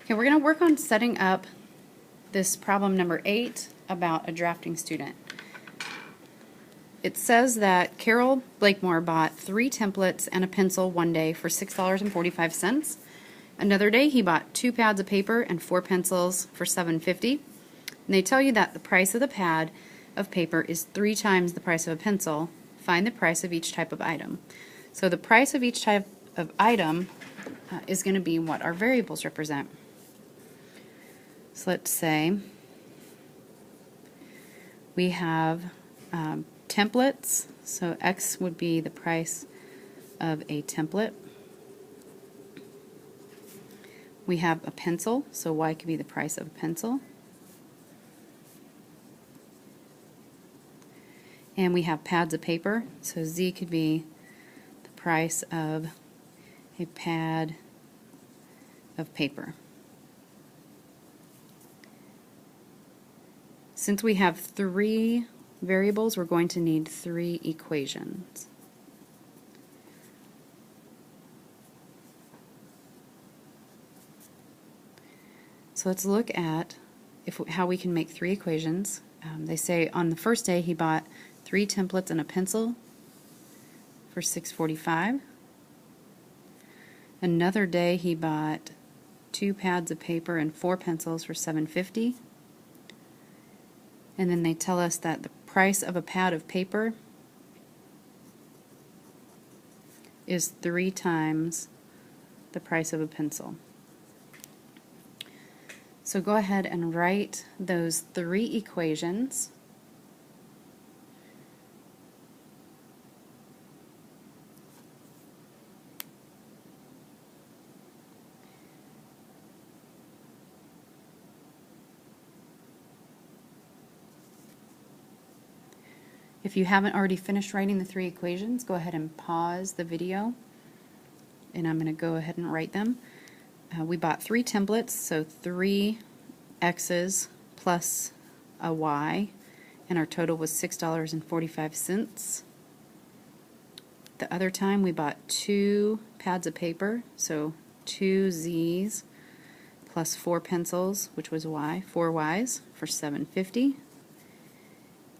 Okay, we're going to work on setting up this problem number 8 about a drafting student. It says that Carol Blakemore bought 3 templates and a pencil one day for $6.45. Another day he bought 2 pads of paper and 4 pencils for $7.50. And they tell you that the price of the pad of paper is 3 times the price of a pencil. Find the price of each type of item. So the price of each type of item is going to be what our variables represent. So let's say we have templates, so X would be the price of a template. We have a pencil, so Y could be the price of a pencil. And we have pads of paper, so Z could be the price of a pad of paper. Since we have 3 variables, we're going to need 3 equations. So let's look at how we can make 3 equations. They say on the first day he bought 3 templates and a pencil for $6.45. Another day he bought 2 pads of paper and 4 pencils for $7.50. And then they tell us that the price of a pad of paper is 3 times the price of a pencil. So go ahead and write those 3 equations. If you haven't already finished writing the 3 equations, go ahead and pause the video, and I'm going to go ahead and write them. We bought 3 templates, so 3 X's plus a Y, and our total was $6.45. The other time we bought 2 pads of paper, so 2 Z's plus 4 pencils, which was Y, 4 Y's for $7.50.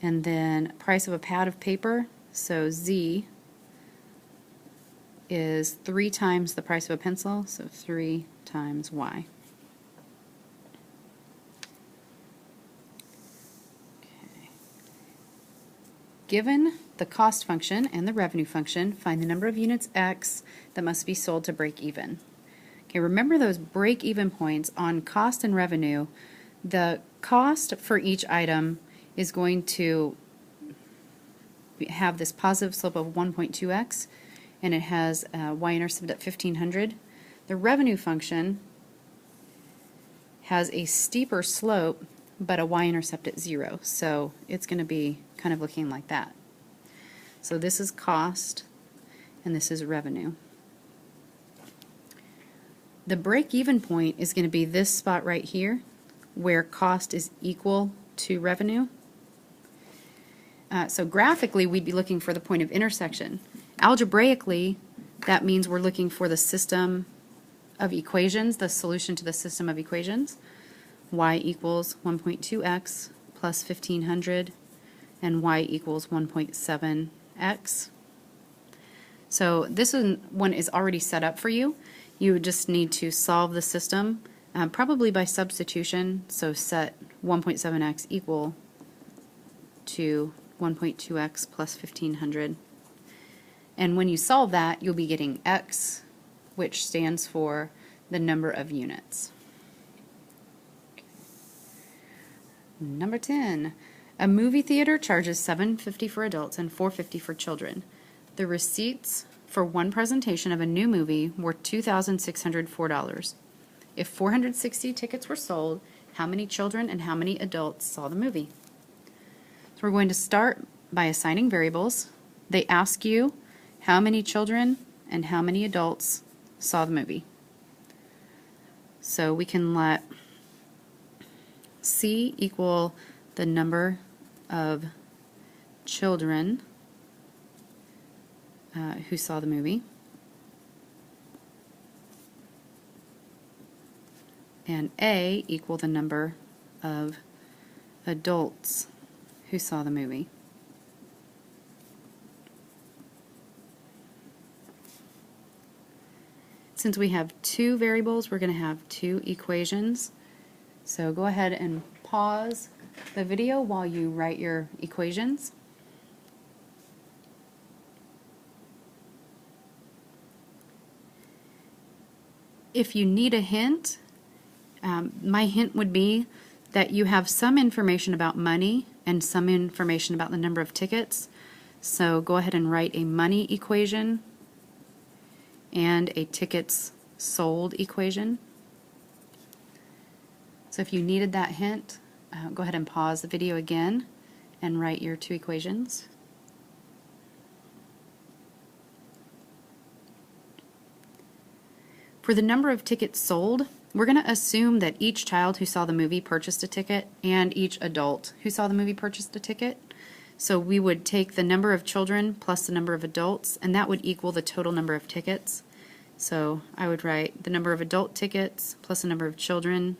And then price of a pad of paper, so Z is 3 times the price of a pencil, so 3 times Y. Okay. Given the cost function and the revenue function, find the number of units X that must be sold to break even. Okay, remember those break-even points on cost and revenue. The cost for each item is going to have this positive slope of 1.2x, and it has a y-intercept at 1500. The revenue function has a steeper slope but a y-intercept at 0, so it's going to be kind of looking like that. So this is cost and this is revenue. The break-even point is going to be this spot right here where cost is equal to revenue. So graphically, we'd be looking for the point of intersection. Algebraically, that means we're looking for the system of equations, the solution to the system of equations. Y equals 1.2x plus 1500, and y equals 1.7x. So this one is already set up for you. You would just need to solve the system, probably by substitution. So set 1.7x equal to 1.2x plus 1500. And when you solve that, you'll be getting x, which stands for the number of units. Number 10. A movie theater charges $7.50 for adults and $4.50 for children. The receipts for one presentation of a new movie were $2,604. If 460 tickets were sold, how many children and how many adults saw the movie? So we're going to start by assigning variables. They ask you how many children and how many adults saw the movie. So we can let C equal the number of children who saw the movie. and A equal the number of adults who saw the movie. Since we have two variables, we're going to have two equations. So go ahead and pause the video while you write your equations. If you need a hint, my hint would be that you have some information about money and some information about the number of tickets. So go ahead and write a money equation and a tickets sold equation. So if you needed that hint, go ahead and pause the video again and write your two equations. For the number of tickets sold, we're going to assume that each child who saw the movie purchased a ticket and each adult who saw the movie purchased a ticket. So we would take the number of children plus the number of adults, and that would equal the total number of tickets. So I would write the number of adult tickets plus the number of children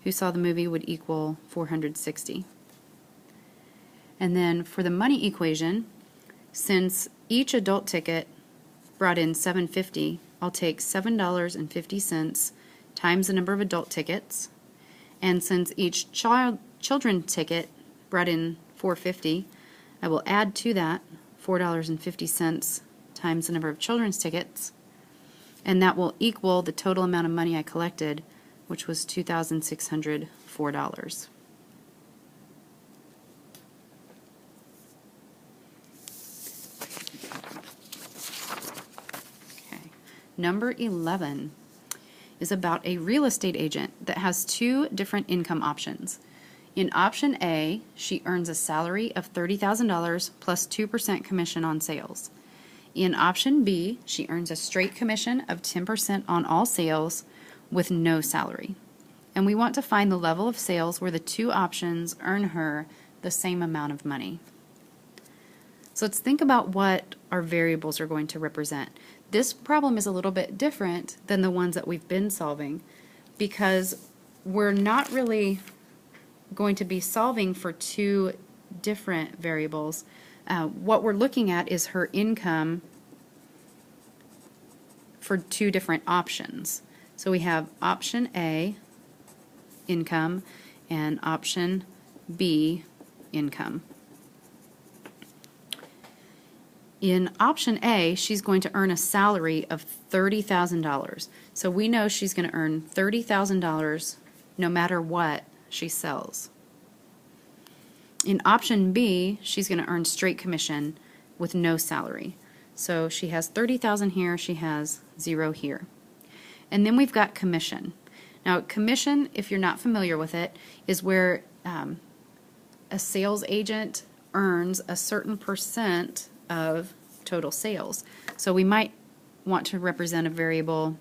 who saw the movie would equal 460. And then for the money equation, since each adult ticket brought in $7.50, I'll take $7.50 times the number of adult tickets, and since each children ticket brought in $4.50, I will add to that $4.50 times the number of children's tickets, and that will equal the total amount of money I collected, which was $2,604. Number 11 is about a real estate agent that has two different income options. In option A, she earns a salary of $30,000 plus 2% commission on sales. In option B, she earns a straight commission of 10% on all sales with no salary. And we want to find the level of sales where the two options earn her the same amount of money. So let's think about what our variables are going to represent. This problem is a little bit different than the ones that we've been solving because we're not really going to be solving for two different variables. What we're looking at is her income for two different options. So we have option A, income, and option B, income. In option A, she's going to earn a salary of $30,000. So we know she's going to earn $30,000 no matter what she sells. In option B, she's going to earn straight commission with no salary. So she has $30,000 here, she has $0 here. And then we've got commission. Now commission, if you're not familiar with it, is where a sales agent earns a certain percent of total sales. So we might want to represent a variable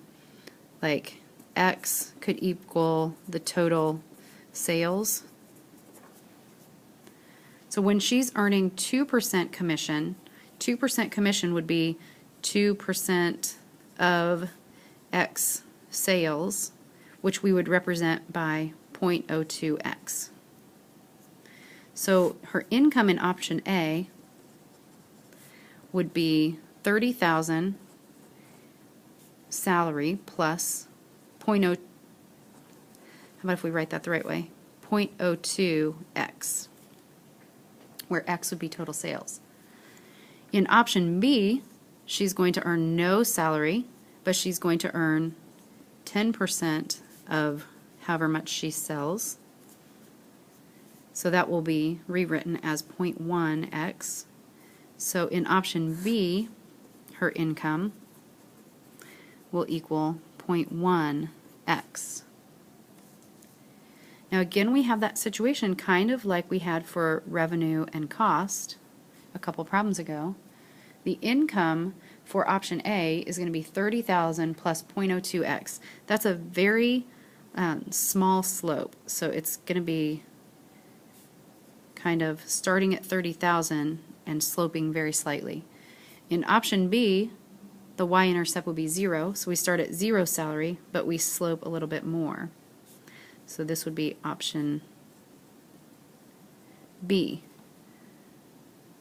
like X could equal the total sales. So when she's earning 2% commission, 2% commission would be 2% of X sales, which we would represent by 0.02X. So her income in option A would be $30,000 salary plus 0.0. How about if we write that the right way? 0.02X, where X would be total sales. In option B, she's going to earn no salary, but she's going to earn 10% of however much she sells. So that will be rewritten as 0.1X. So in option B, her income will equal 0.1X. Now again, we have that situation kind of like we had for revenue and cost a couple problems ago. The income for option A is going to be $30,000 plus 0.02X. That's a very small slope, so it's going to be kind of starting at 30,000 and sloping very slightly. In option B, the y-intercept will be 0, so we start at 0 salary, but we slope a little bit more. So this would be option B.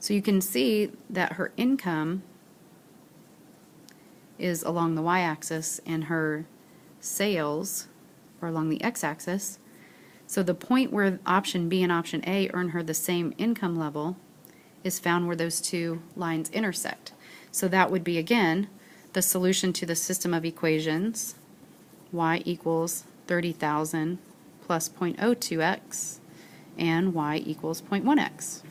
So you can see that her income is along the y-axis and her sales are along the x-axis. So the point where option B and option A earn her the same income level is found where those two lines intersect. So that would be, again, the solution to the system of equations, y equals 30,000 plus 0.02x and y equals 0.1x.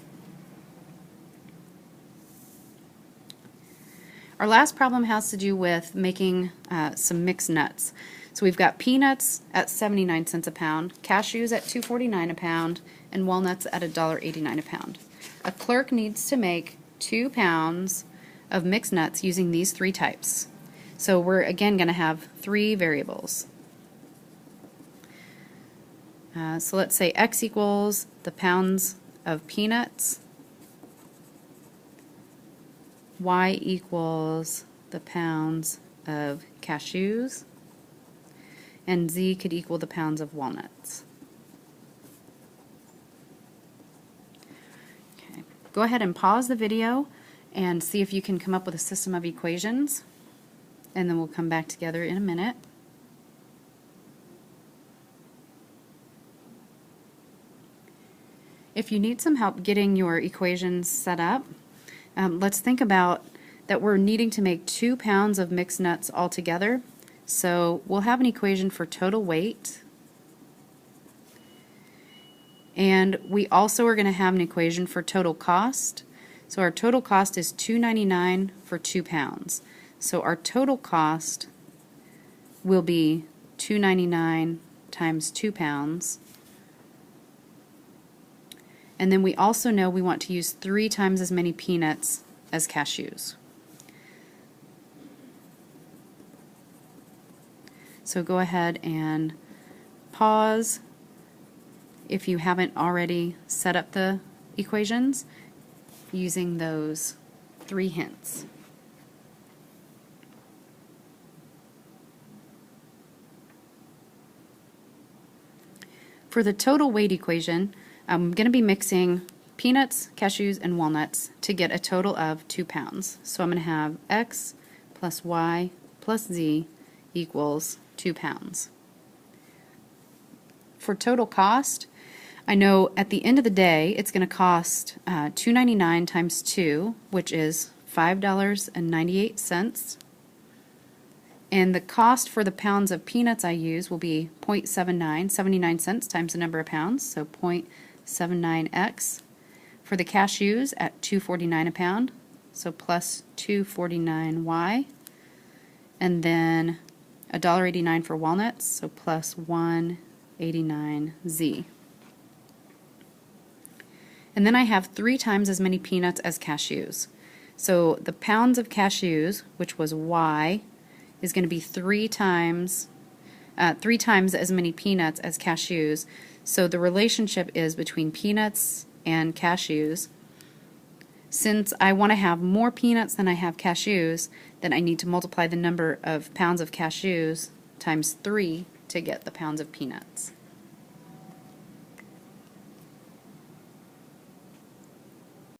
Our last problem has to do with making some mixed nuts. So we've got peanuts at 79 cents a pound, cashews at $2.49 a pound, and walnuts at $1.89 a pound. A clerk needs to make 2 pounds of mixed nuts using these three types. So we're again going to have three variables. So let's say x equals the pounds of peanuts, y equals the pounds of cashews, and z could equal the pounds of walnuts. Okay. Go ahead and pause the video and see if you can come up with a system of equations, and then we'll come back together in a minute. If you need some help getting your equations set up, let's think about that we're needing to make 2 pounds of mixed nuts altogether. So we'll have an equation for total weight, and we also are going to have an equation for total cost. So our total cost is $2.99 for 2 pounds. So our total cost will be $2.99 times 2 pounds. And then we also know we want to use 3 times as many peanuts as cashews. So go ahead and pause if you haven't already set up the equations using those 3 hints. For the total weight equation, I'm going to be mixing peanuts, cashews, and walnuts to get a total of 2 pounds. So I'm going to have x plus y plus z equals 2 pounds. For total cost, I know at the end of the day it's going to cost $2.99 times 2, which is $5.98. And the cost for the pounds of peanuts I use will be 0.79, 79 cents times the number of pounds, so 0.79x. For the cashews at $2.49 a pound, so plus 249y. And then $1.89 for walnuts, so plus 189z. And then I have 3 times as many peanuts as cashews. So the pounds of cashews, which was y, is going to be 3 times as many peanuts as cashews. So the relationship is between peanuts and cashews. Since I want to have more peanuts than I have cashews, then I need to multiply the number of pounds of cashews times 3 to get the pounds of peanuts.